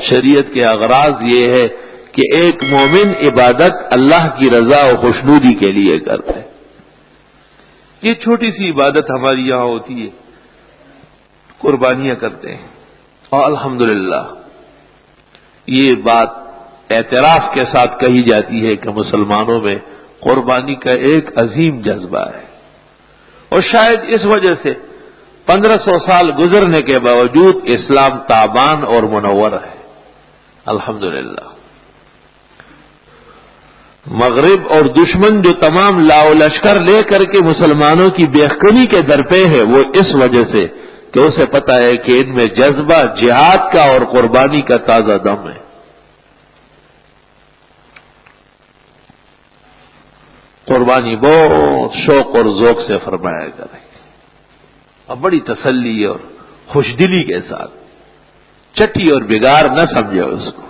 شریعت کے اغراض یہ ہے کہ ایک مومن عبادت اللہ کی رضا و خوشنودی کے لیے کرتے. یہ چھوٹی سی عبادت ہماری یہاں ہوتی ہے، قربانیاں کرتے ہیں، اور الحمدللہ یہ بات اعتراف کے ساتھ کہی جاتی ہے کہ مسلمانوں میں قربانی کا ایک عظیم جذبہ ہے، اور شاید اس وجہ سے 1500 سال گزرنے کے باوجود اسلام تابان اور منور ہے. الحمدللہ مغرب اور دشمن جو تمام لاؤ لشکر لے کر کے مسلمانوں کی بےخبری کے درپے ہے، وہ اس وجہ سے کہ اسے پتہ ہے کہ ان میں جذبہ جہاد کا اور قربانی کا تازہ دم ہے. قربانی بہت شوق اور ذوق سے فرمایا کرے، اور بڑی تسلی اور خوشدلی کے ساتھ، چٹی اور بگاڑ نہ سمجھے اس کو.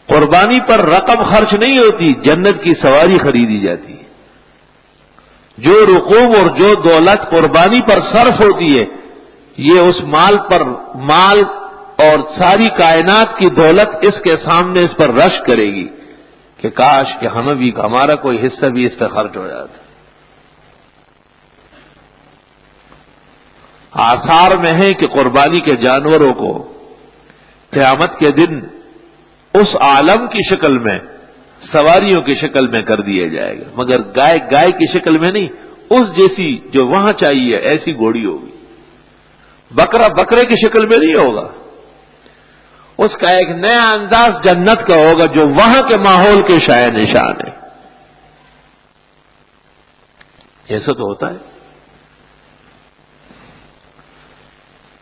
قربانی پر رقم خرچ نہیں ہوتی، جنت کی سواری خریدی جاتی ہے. جو رقوم اور جو دولت قربانی پر صرف ہوتی ہے، یہ اس مال پر، مال اور ساری کائنات کی دولت اس کے سامنے اس پر رش کرے گی کہ کاش کہ ہمیں بھی، ہمارا کوئی حصہ بھی اس پہ خرچ ہو جاتا. آثار میں ہے کہ قربانی کے جانوروں کو قیامت کے دن اس عالم کی شکل میں، سواریوں کی شکل میں کر دیا جائے گا، مگر گائے کی شکل میں نہیں، اس جیسی جو وہاں چاہیے ایسی گھوڑی ہوگی. بکرا بکرے کی شکل میں نہیں ہوگا، اس کا ایک نیا انداز جنت کا ہوگا جو وہاں کے ماحول کے شائع نشان ہے. ایسا تو ہوتا ہے.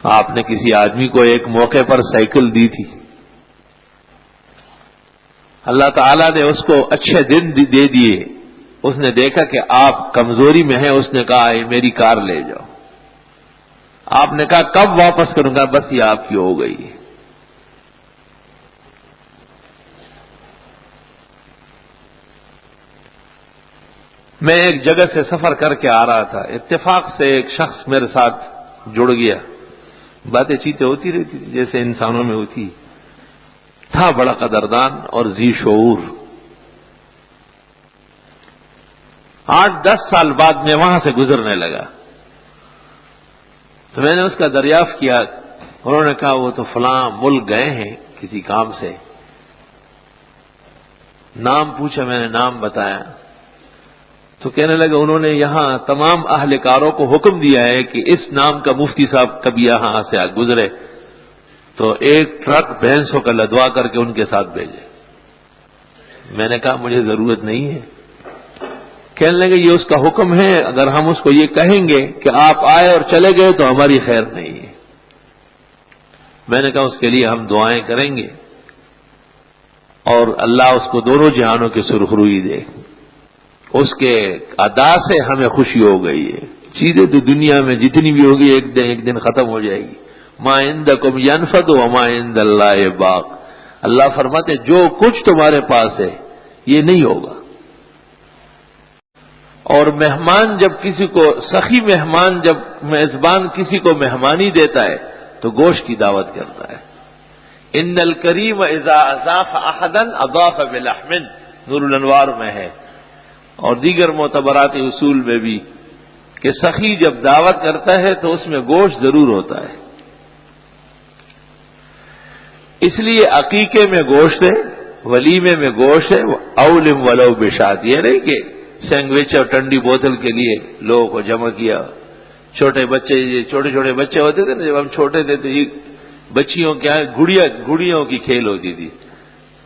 آپ نے کسی آدمی کو ایک موقع پر سائیکل دی تھی، اللہ تعالیٰ نے اس کو اچھے دن دے دیے، اس نے دیکھا کہ آپ کمزوری میں ہیں، اس نے کہا میری کار لے جاؤ. آپ نے کہا کب واپس کروں گا؟ بس یہ آپ کی ہو گئی. میں ایک جگہ سے سفر کر کے آ رہا تھا، اتفاق سے ایک شخص میرے ساتھ جڑ گیا. باتیں چیتیں ہوتی رہتی تھی جیسے انسانوں میں ہوتی. تھا بڑا قدردان اور ذی شعور. 8-10 سال بعد میں وہاں سے گزرنے لگا تو میں نے اس کا دریافت کیا. انہوں نے کہا وہ تو فلاں ملک گئے ہیں کسی کام سے. نام پوچھا، میں نے نام بتایا تو کہنے لگا انہوں نے یہاں تمام اہلکاروں کو حکم دیا ہے کہ اس نام کا مفتی صاحب کبھی یہاں سے گزرے تو ایک ٹرک بھینسوں کا لدوا کر کے ان کے ساتھ بھیجے. میں نے کہا مجھے ضرورت نہیں ہے. کہنے لگے یہ اس کا حکم ہے، اگر ہم اس کو یہ کہیں گے کہ آپ آئے اور چلے گئے تو ہماری خیر نہیں ہے. میں نے کہا اس کے لیے ہم دعائیں کریں گے اور اللہ اس کو دونوں جہانوں کی سرخروئی دے. اس کے ادا سے ہمیں خوشی ہو گئی ہے. چیزیں تو دنیا میں جتنی بھی ہوگی ایک دن ختم ہو جائے گی. ما عندکم ینفد وما عند اللہ باق. اللہ فرماتے جو کچھ تمہارے پاس ہے یہ نہیں ہوگا. اور مہمان جب کسی کو، سخی مہمان جب میزبان کسی کو مہمانی دیتا ہے تو گوشت کی دعوت کرتا ہے. ان الکریم اذا اضاف احدا اضاف بلحم، نور الانوار میں ہے اور دیگر معتبرات اصول میں بھی کہ سخی جب دعوت کرتا ہے تو اس میں گوشت ضرور ہوتا ہے. اس لیے عقیقے میں گوشت ہے، ولیمے میں گوشت ہے. اولم ولو بشات، یہ نہیں کہ سینڈوچ اور ٹنڈی بوتل کے لیے لوگوں کو جمع کیا. چھوٹے بچے، یہ چھوٹے چھوٹے بچے ہوتے تھے نا جب ہم چھوٹے تھے تو یہ بچیوں کے گڑیوں کی کھیل ہوتی تھی.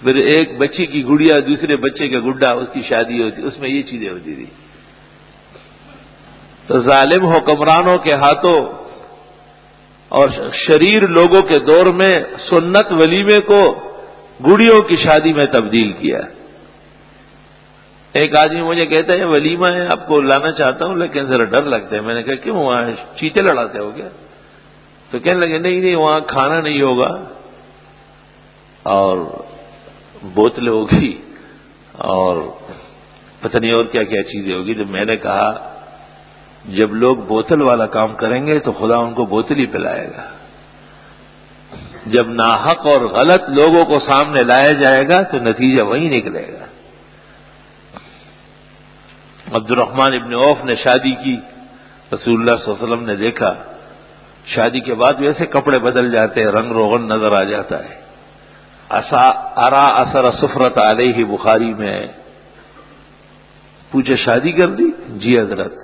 پھر ایک بچی کی گڑیا دوسرے بچے کا گڈا، اس کی شادی ہوتی، اس میں یہ چیزیں ہوتی تھی. تو ظالم حکمرانوں کے ہاتھوں اور شریر لوگوں کے دور میں سنت ولیمے کو گڑیوں کی شادی میں تبدیل کیا. ایک آدمی مجھے کہتا ہے ولیمہ ہے، آپ کو لانا چاہتا ہوں لیکن ذرا ڈر لگتا ہے. میں نے کہا کیوں، وہاں چیتے لڑاتے ہو کیا؟ تو کہنے لگے نہیں وہاں کھانا نہیں ہوگا اور بوتلیں ہوگی اور پتہ نہیں اور کیا کیا چیزیں ہوگی. تو میں نے کہا جب لوگ بوتل والا کام کریں گے تو خدا ان کو بوتل ہی پلائے گا. جب ناحق اور غلط لوگوں کو سامنے لایا جائے گا تو نتیجہ وہی نکلے گا۔ عبد الرحمن ابن عوف نے شادی کی، رسول اللہ صلی اللہ علیہ وسلم نے دیکھا، شادی کے بعد ویسے کپڑے بدل جاتے ہیں، رنگ روغن نظر آ جاتا ہے۔ ارا اثر سفرت علیہ بخاری میں ہے۔ پوچھے شادی کر دی؟ جی حضرت۔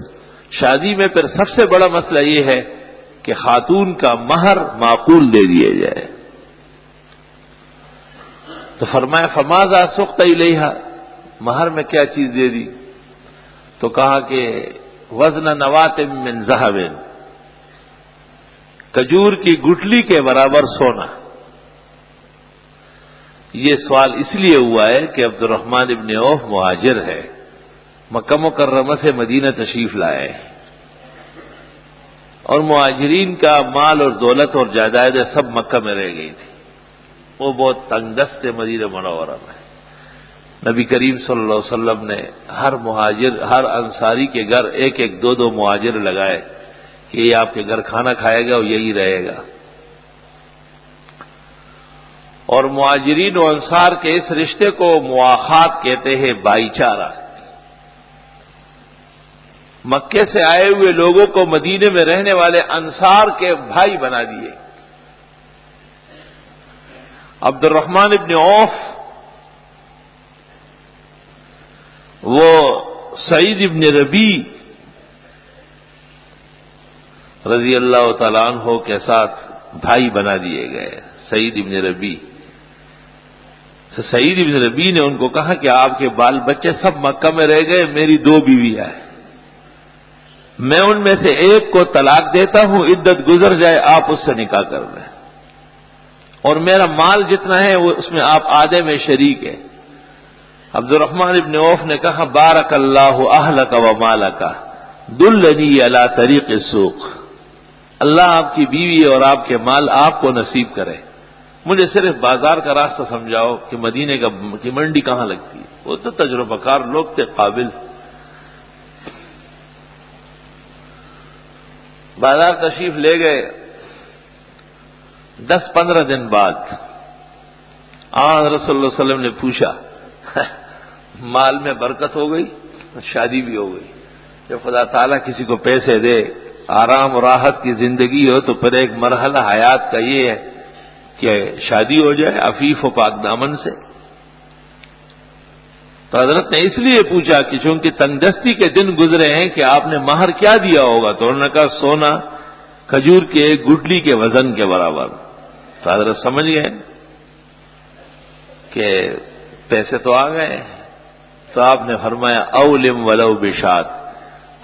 شادی میں پھر سب سے بڑا مسئلہ یہ ہے کہ خاتون کا مہر معقول دے دیا جائے۔ تو فرمایا فماذا سقت الیہا، مہر میں کیا چیز دے دی؟ تو کہا کہ وزن نوات من ذہب، کھجور کی گٹلی کے برابر سونا۔ یہ سوال اس لیے ہوا ہے کہ عبد الرحمن ابن عوف مہاجر ہے، مکہ مکرمہ سے مدینہ تشریف لائے، اور مہاجرین کا مال اور دولت اور جائیدادیں سب مکہ میں رہ گئی تھی، وہ بہت تنگ دست تھے مدینہ منورہ میں۔ نبی کریم صلی اللہ علیہ وسلم نے ہر مہاجر، ہر انصاری کے گھر ایک ایک دو دو مہاجر لگائے کہ یہ آپ کے گھر کھانا کھائے گا اور یہی رہے گا۔ اور مہاجرین و انصار کے اس رشتے کو مواخات کہتے ہیں، بھائی چارہ۔ مکے سے آئے ہوئے لوگوں کو مدینے میں رہنے والے انصار کے بھائی بنا دیے۔ عبد الرحمن ابن عوف وہ سعید ابن ربیع رضی اللہ تعالیٰ عنہ کے ساتھ بھائی بنا دیے گئے، سعید ابن ربیع۔ سعید ابن ربیع نے ان کو کہا کہ آپ کے بال بچے سب مکہ میں رہ گئے، میری دو بیویاں ہیں، میں ان میں سے ایک کو طلاق دیتا ہوں، عدت گزر جائے آپ اس سے نکاح کر لیں، اور میرا مال جتنا ہے وہ اس میں آپ آدھے میں شریک ہے۔ عبد الرحمن ابن عوف نے کہا بارک اللہ اہلک و مالک دلنی علی طریق السوق، اللہ آپ کی بیوی اور آپ کے مال آپ کو نصیب کرے، مجھے صرف بازار کا راستہ سمجھاؤ کہ مدینے کی منڈی کہاں لگتی ہے۔ وہ تو تجربہ کار لوگ تھے، قابل۔ بازار تشریف لے گئے، 10-15 دن بعد حضرت صلی اللہ علیہ وسلم نے پوچھا مال میں برکت ہو گئی، شادی بھی ہو گئی۔ جب خدا تعالیٰ کسی کو پیسے دے، آرام و راحت کی زندگی ہو، تو پھر ایک مرحلہ حیات کا یہ ہے کہ شادی ہو جائے عفیف و پاک دامن سے۔ تو حضرت نے اس لیے پوچھا کہ چونکہ تنگدستی کے دن گزرے ہیں کہ آپ نے مہر کیا دیا ہوگا، تو انہوں نے کہا سونا کھجور کے ایک گٹلی کے وزن کے برابر۔ تو حضرت سمجھ گئے کہ پیسے تو آ گئے، تو آپ نے فرمایا اولم ولو بشات،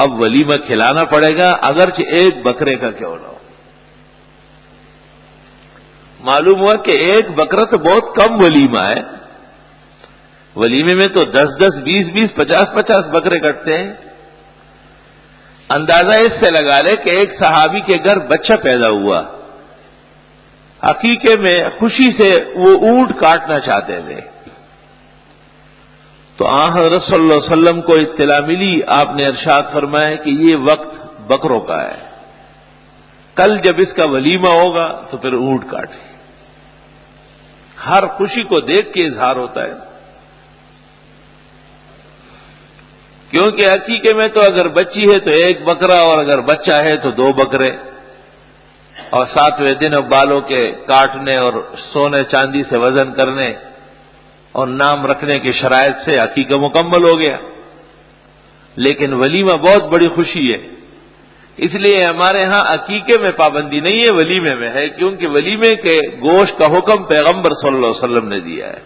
اب ولیمہ کھلانا پڑے گا اگرچہ ایک بکرے کا کیوں نہ ہو۔ معلوم ہوا کہ ایک بکرا تو بہت کم ولیمہ ہے، ولیمے میں تو 10-10, 20-20, 50-50 بکرے کٹتے ہیں۔ اندازہ اس سے لگا لے کہ ایک صحابی کے گھر بچہ پیدا ہوا، عقیقے میں خوشی سے وہ اونٹ کاٹنا چاہتے تھے، تو حضرت صلی اللہ علیہ وسلم کو اطلاع ملی، آپ نے ارشاد فرمایا کہ یہ وقت بکروں کا ہے، کل جب اس کا ولیمہ ہوگا تو پھر اونٹ کاٹے۔ ہر خوشی کو دیکھ کے اظہار ہوتا ہے، کیونکہ عقیقے میں تو اگر بچی ہے تو ایک بکرا، اور اگر بچہ ہے تو 2 بکرے، اور 7ویں دن اب بالوں کے کاٹنے اور سونے چاندی سے وزن کرنے اور نام رکھنے کے شرائط سے عقیقہ مکمل ہو گیا۔ لیکن ولیمہ بہت بڑی خوشی ہے، اس لیے ہمارے ہاں عقیقے میں پابندی نہیں ہے، ولیمے میں ہے، کیونکہ ولیمے کے گوشت کا حکم پیغمبر صلی اللہ علیہ وسلم نے دیا ہے۔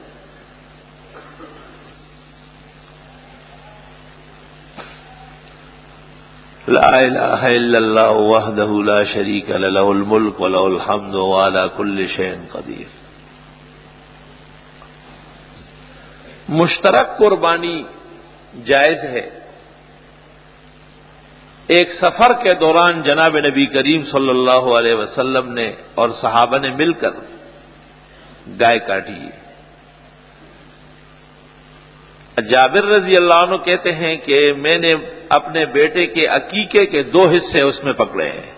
لا الہ الا اللہ وحدہ لا شریک لہ لہ الملک ولہ الحمد وعلی کل شیء قدیر۔ مشترک قربانی جائز ہے۔ ایک سفر کے دوران جناب نبی کریم صلی اللہ علیہ وسلم نے اور صحابہ نے مل کر گائے کاٹی۔ جابر رضی اللہ عنہ کہتے ہیں کہ میں نے اپنے بیٹے کے عقیقے کے 2 حصے اس میں پکڑے ہیں،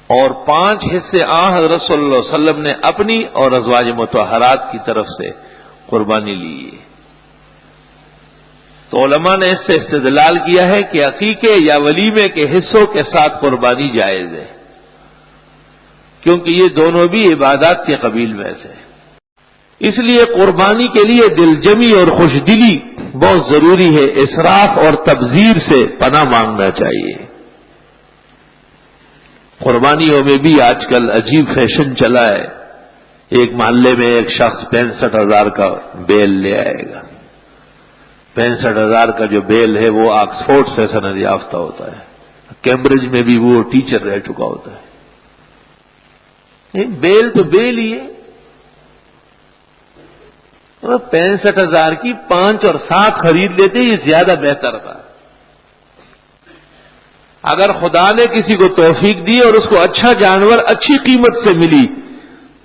اور 5 حصے حضرت صلی اللہ علیہ وسلم نے اپنی اور ازواج مطہرات کی طرف سے قربانی لی ہے۔ تو علماء نے اس سے استدلال کیا ہے کہ عقیقے یا ولیمے کے حصوں کے ساتھ قربانی جائز ہے، کیونکہ یہ دونوں بھی عبادات کے قبیل میں سے۔ اس لیے قربانی کے لیے دل جمی اور خوش دلی بہت ضروری ہے، اسراف اور تبذیر سے پناہ مانگنا چاہیے۔ قربانیوں میں بھی آج کل عجیب فیشن چلا ہے، ایک محلے میں ایک شخص 65,000 کا بیل لے آئے گا۔ 65,000 کا جو بیل ہے وہ آکسفورڈ سے سند یافتہ ہوتا ہے، کیمبرج میں بھی وہ ٹیچر رہ چکا ہوتا ہے۔ بیل تو بیل ہی ہے، 65,000 کی 5 اور 7 خرید لیتے، یہ زیادہ بہتر تھا۔ اگر خدا نے کسی کو توفیق دی اور اس کو اچھا جانور اچھی قیمت سے ملی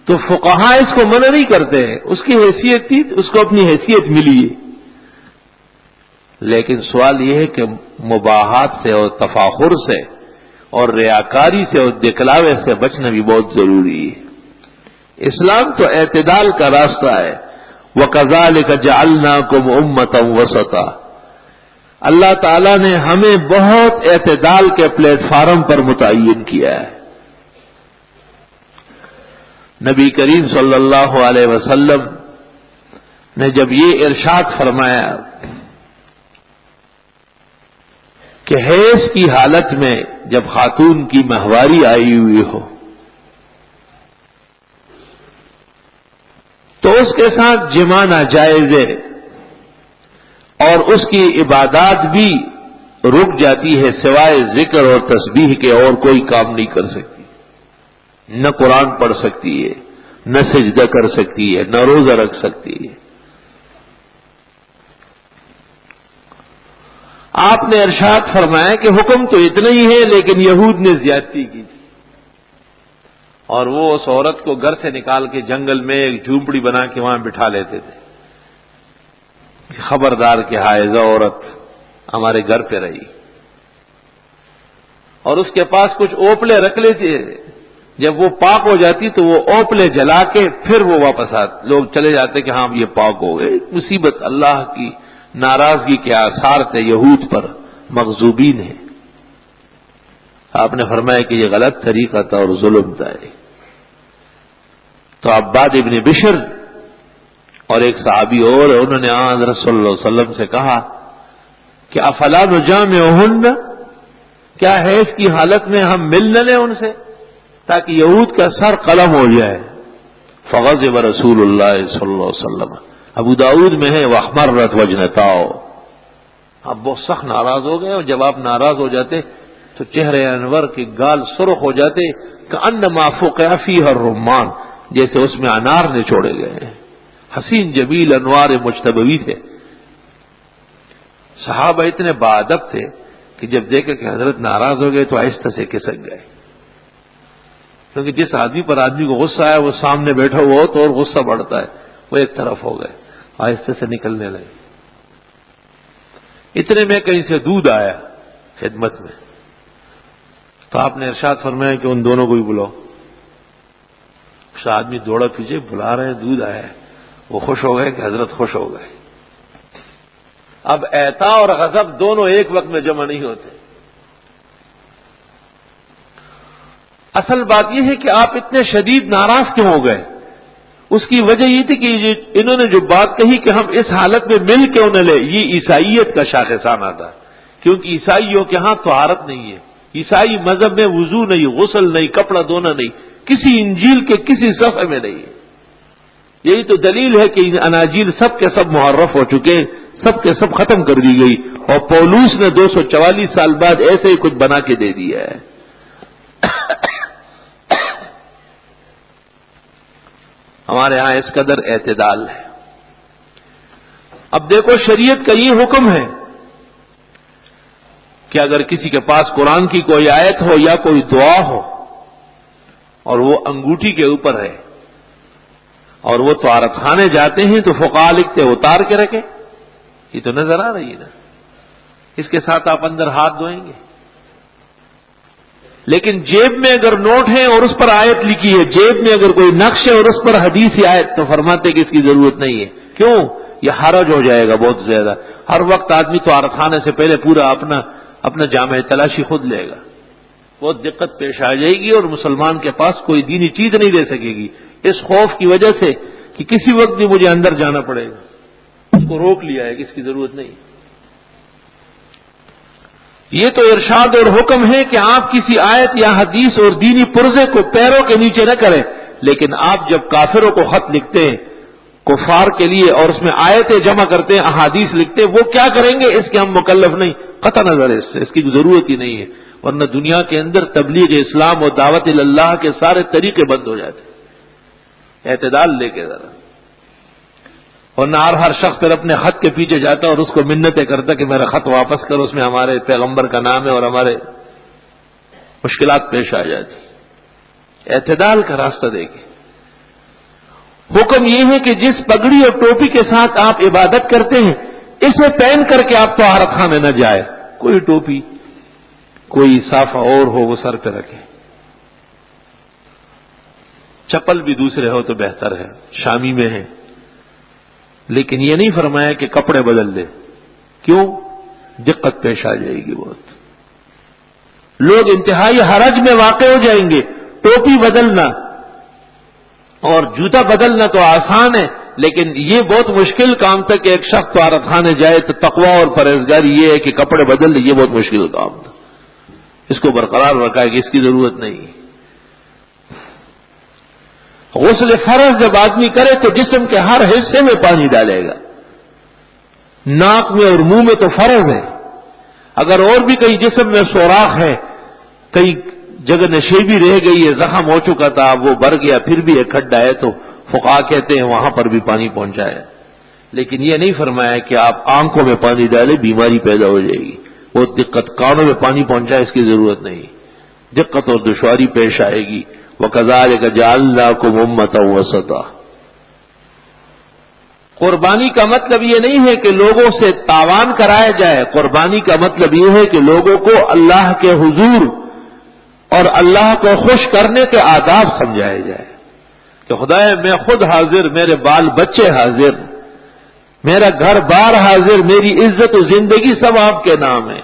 تو فقہاء اس کو منع نہیں کرتے ہیں، اس کی حیثیت تھی، اس کو اپنی حیثیت ملی ہے۔ لیکن سوال یہ ہے کہ مباحات سے اور تفاخر سے اور ریاکاری سے اور دکھلاوے سے بچنا بھی بہت ضروری ہے۔ اسلام تو اعتدال کا راستہ ہے، وَكَذَلِكَ جَعَلْنَاكُمْ أُمَّةً وَسَطًا۔ اللہ تعالیٰ نے ہمیں بہت اعتدال کے پلیٹ فارم پر متعین کیا ہے۔ نبی کریم صلی اللہ علیہ وسلم نے جب یہ ارشاد فرمایا کہ حیض کی حالت میں جب خاتون کی ماہواری آئی ہوئی ہو تو اس کے ساتھ جماع ناجائز ہے اور اس کی عبادات بھی رک جاتی ہے، سوائے ذکر اور تسبیح کے اور کوئی کام نہیں کر سکتی، نہ قرآن پڑھ سکتی ہے، نہ سجدہ کر سکتی ہے، نہ روزہ رکھ سکتی ہے۔ آپ نے ارشاد فرمایا کہ حکم تو اتنا ہی ہے، لیکن یہود نے زیادتی کی تھی اور وہ اس عورت کو گھر سے نکال کے جنگل میں ایک جھونپڑی بنا کے وہاں بٹھا لیتے تھے، خبردار کہ حائضہ عورت ہمارے گھر پہ رہی، اور اس کے پاس کچھ اوپلے رکھ لیتے، جب وہ پاک ہو جاتی تو وہ اوپلے جلا کے پھر وہ واپس آتے، لوگ چلے جاتے کہ ہاں یہ پاک ہو گئے۔ مصیبت، اللہ کی ناراضگی کے آثار تھے، یہود پر مغضوبین ہیں۔ آپ نے فرمایا کہ یہ غلط طریقہ تھا اور ظلم تھا۔ تو عباد ابن بشر اور ایک صحابی اور انہوں نے حضرت صلی اللہ علیہ وسلم سے کہا کہ افلا نجامعہن، کیا حیض کی حالت میں ہم مل نہ لیں ان سے تاکہ یہود کا سر قلم ہو جائے؟ فغضب رسول اللہ صلی اللہ علیہ وسلم، ابو داؤد میں ہے واحمرت وجنتاؤ، اب وہ سخت ناراض ہو گئے، اور جب آپ ناراض ہو جاتے تو چہرے انور کے گال سرخ ہو جاتے کأنما فقع فیہ الرمان، جیسے اس میں انار نچوڑے گئے ہیں۔ حسین جمیل انوار مجتبی تھے۔ صحابہ اتنے باادب تھے کہ جب دیکھا کہ حضرت ناراض ہو گئے تو آہستہ سے کھسک گئے، کیونکہ جس آدمی پر آدمی کو غصہ آیا وہ سامنے بیٹھا ہوا ہو تو اور غصہ بڑھتا ہے، وہ ایک طرف ہو گئے، آہستہ سے نکلنے لگے۔ اتنے میں کہیں سے دودھ آیا خدمت میں، تو آپ نے ارشاد فرمایا کہ ان دونوں کو بھی بلاؤ۔ اس آدمی دوڑا پیچھے، بلا رہے ہیں، دودھ آیا ہے۔ وہ خوش ہو گئے کہ حضرت خوش ہو گئے۔ اب اعطا اور غضب دونوں ایک وقت میں جمع نہیں ہوتے۔ اصل بات یہ ہے کہ آپ اتنے شدید ناراض کیوں ہو گئے؟ اس کی وجہ یہ تھی کہ انہوں نے جو بات کہی کہ ہم اس حالت میں مل کیوں نہ لے، یہ عیسائیت کا شاخسانہ تھا، کیونکہ عیسائیوں کے ہاں طہارت نہیں ہے۔ عیسائی مذہب میں وضو نہیں، غسل نہیں، کپڑا دھونا نہیں، کسی انجیل کے کسی صفحے میں نہیں ہے۔ یہی تو دلیل ہے کہ اناجیل سب کے سب محرف ہو چکے، سب کے سب ختم کر دی گئی، اور پولوس نے 244 سال بعد ایسے ہی کچھ بنا کے دے دیا ہے۔ ہمارے ہاں اس قدر اعتدال ہے۔ اب دیکھو شریعت کا یہ حکم ہے کہ اگر کسی کے پاس قرآن کی کوئی آیت ہو یا کوئی دعا ہو اور وہ انگوٹھی کے اوپر ہے اور وہ طہارت خانے جاتے ہیں تو فقہاء لکھتے اتار کے رکھے، یہ تو نظر آ رہی ہے نا، اس کے ساتھ آپ اندر ہاتھ دھوئیں گے۔ لیکن جیب میں اگر نوٹ ہے اور اس پر آیت لکھی ہے، جیب میں اگر کوئی نقش ہے اور اس پر حدیث یا آیت، تو فرماتے کہ اس کی ضرورت نہیں ہے. کیوں؟ یہ حرج ہو جائے گا بہت زیادہ. ہر وقت آدمی طہارت خانے سے پہلے پورا اپنا جامع تلاشی خود لے گا، بہت دقت پیش آ جائے گی اور مسلمان کے پاس کوئی دینی چیز نہیں دے سکے گی، اس خوف کی وجہ سے کہ کسی وقت بھی مجھے اندر جانا پڑے گا. اس کو روک لیا ہے کہ اس کی ضرورت نہیں. یہ تو ارشاد اور حکم ہے کہ آپ کسی آیت یا حدیث اور دینی پرزے کو پیروں کے نیچے نہ کریں. لیکن آپ جب کافروں کو خط لکھتے ہیں کفار کے لیے اور اس میں آیتیں جمع کرتے ہیں، احادیث لکھتے ہیں، وہ کیا کریں گے اس کے ہم مکلف نہیں، قطع نظر اس سے، اس کی ضرورت ہی نہیں ہے. ورنہ دنیا کے اندر تبلیغ اسلام اور دعوت اللہ کے سارے طریقے بند ہو جاتے. اعتدال لے کے ذرا. ورنہ ہر شخص پھر اپنے خط کے پیچھے جاتا اور اس کو منتیں کرتا کہ میرا خط واپس کرو، اس میں ہمارے پیغمبر کا نام ہے اور ہمارے مشکلات پیش آ جاتی. اعتدال کا راستہ دیکھیں. حکم یہ ہے کہ جس پگڑی اور ٹوپی کے ساتھ آپ عبادت کرتے ہیں اسے پہن کر کے آپ طہارت خانے نہ جائے. کوئی ٹوپی کوئی صافہ اور ہو وہ سر پہ رکھے. چپل بھی دوسرے ہو تو بہتر ہے، شامی میں ہے. لیکن یہ نہیں فرمایا کہ کپڑے بدل دے. کیوں؟ دقت پیش آ جائے گی بہت. لوگ انتہائی حرج میں واقع ہو جائیں گے. ٹوپی بدلنا اور جوتا بدلنا تو آسان ہے، لیکن یہ بہت مشکل کام تھا کہ ایک شخص طہارت خانے جائے. تو تقویٰ اور پرہیزگاری یہ ہے کہ کپڑے بدل دے، یہ بہت مشکل کام تھا. اس کو برقرار رکھا ہے کہ اس کی ضرورت نہیں. غسل فرض جب آدمی کرے تو جسم کے ہر حصے میں پانی ڈالے گا. ناک میں اور منہ میں تو فرض ہے. اگر اور بھی کئی جسم میں سوراخ ہے، کئی جگہ نشیبی رہ گئی ہے، زخم ہو چکا تھا، وہ بھر گیا، پھر بھی ایک کھڈا ہے تو فقہا کہتے ہیں وہاں پر بھی پانی پہنچائے. لیکن یہ نہیں فرمایا کہ آپ آنکھوں میں پانی ڈالیں، بیماری پیدا ہو جائے گی، بہت دقت. کانوں میں پانی پہنچائے، اس کی ضرورت نہیں، دقت اور دشواری پیش آئے گی. وَكَذَلِكَ جَعَلْنَاكُمْ أُمَّةً وَسَطًا. قربانی کا مطلب یہ نہیں ہے کہ لوگوں سے تاوان کرایا جائے. قربانی کا مطلب یہ ہے کہ لوگوں کو اللہ کے حضور اور اللہ کو خوش کرنے کے آداب سمجھائے جائے کہ خدایا میں خود حاضر، میرے بال بچے حاضر، میرا گھر بار حاضر، میری عزت و زندگی سب آپ کے نام ہے.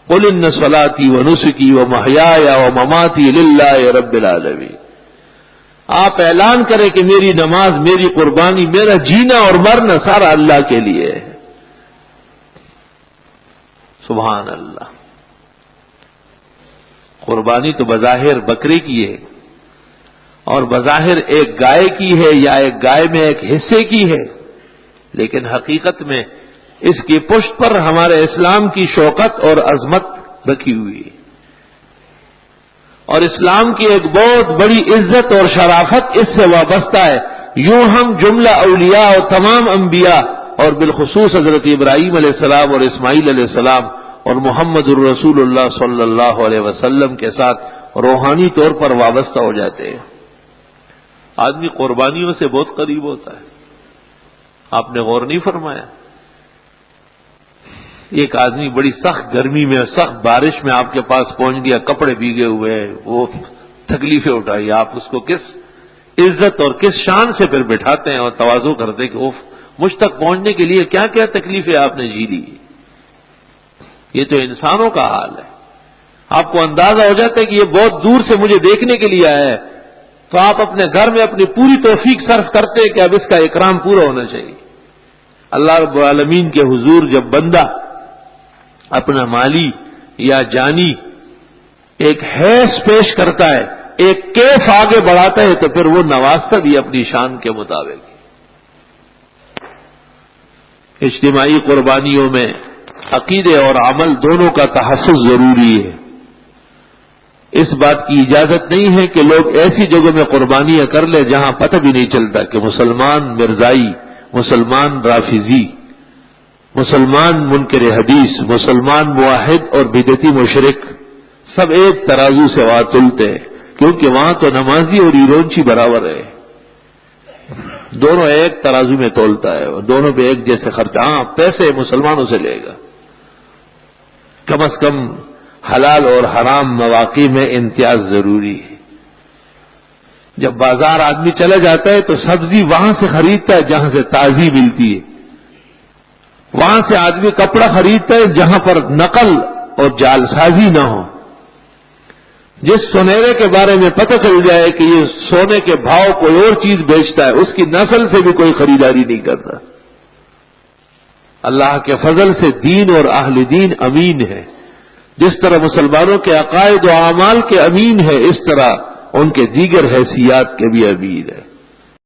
قُلْ إِنَّ صَلَاتِي وَنُسُكِي وَمَحْيَايَ وَمَمَاتِي لِلَّهِ رَبِّ الْعَالَمِينَ. آپ اعلان کریں کہ میری نماز، میری قربانی، میرا جینا اور مرنا سارا اللہ کے لیے ہے. سبحان اللہ. قربانی تو بظاہر بکرے کی ہے اور بظاہر ایک گائے کی ہے یا ایک گائے میں ایک حصے کی ہے، لیکن حقیقت میں اس کی پشت پر ہمارے اسلام کی شوکت اور عظمت رکھی ہوئی ہے، اور اسلام کی ایک بہت بڑی عزت اور شرافت اس سے وابستہ ہے. یوں ہم جملہ اولیاء اور تمام انبیاء اور بالخصوص حضرت ابراہیم علیہ السلام اور اسماعیل علیہ السلام اور محمد الرسول اللہ صلی اللہ علیہ وسلم کے ساتھ روحانی طور پر وابستہ ہو جاتے ہیں. آدمی قربانیوں سے بہت قریب ہوتا ہے. آپ نے غور نہیں فرمایا؟ ایک آدمی بڑی سخت گرمی میں، سخت بارش میں آپ کے پاس پہنچ گیا، کپڑے بھیگے ہوئے ہیں، وہ تکلیفیں اٹھائی، آپ اس کو کس عزت اور کس شان سے پھر بٹھاتے ہیں اور تواضع کرتے ہیں کہ اوف، مجھ تک پہنچنے کے لیے کیا کیا تکلیفیں آپ نے جی لی. یہ تو انسانوں کا حال ہے. آپ کو اندازہ ہو جاتا ہے کہ یہ بہت دور سے مجھے دیکھنے کے لیے آیا ہے، تو آپ اپنے گھر میں اپنی پوری توفیق صرف کرتے ہیں کہ اب اس کا اکرام پورا ہونا چاہیے. اللہ رب العالمین کے حضور جب بندہ اپنا مالی یا جانی ایک حیث پیش کرتا ہے، ایک کیف آگے بڑھاتا ہے، تو پھر وہ نوازتا بھی اپنی شان کے مطابق. اجتماعی قربانیوں میں عقیدے اور عمل دونوں کا تحفظ ضروری ہے. اس بات کی اجازت نہیں ہے کہ لوگ ایسی جگہوں میں قربانیاں کر لیں جہاں پتہ بھی نہیں چلتا کہ مسلمان مرزائی، مسلمان رافضی، مسلمان منکر حدیث، مسلمان موحد اور بدعتی مشرک سب ایک ترازو سے وہاں تلتے ہیں، کیونکہ وہاں تو نمازی اور ایرونچی برابر ہے. دونوں ایک ترازو میں تولتا ہے، دونوں پہ ایک جیسے خرچ. ہاں پیسے مسلمانوں سے لے گا، کم از کم حلال اور حرام مواقع میں امتیاز ضروری ہے۔ جب بازار آدمی چلا جاتا ہے تو سبزی وہاں سے خریدتا ہے جہاں سے تازی ملتی ہے، وہاں سے آدمی کپڑا خریدتا ہے جہاں پر نقل اور جعل سازی نہ ہو۔ جس سونیرے کے بارے میں پتہ چل جائے کہ یہ سونے کے بھاؤ کوئی اور چیز بیچتا ہے، اس کی نسل سے بھی کوئی خریداری نہیں کرتا۔ اللہ کے فضل سے دین اور اہل دین امین ہے۔ جس طرح مسلمانوں کے عقائد و اعمال کے امین ہے، اس طرح ان کے دیگر حیثیات کے بھی امین ہے۔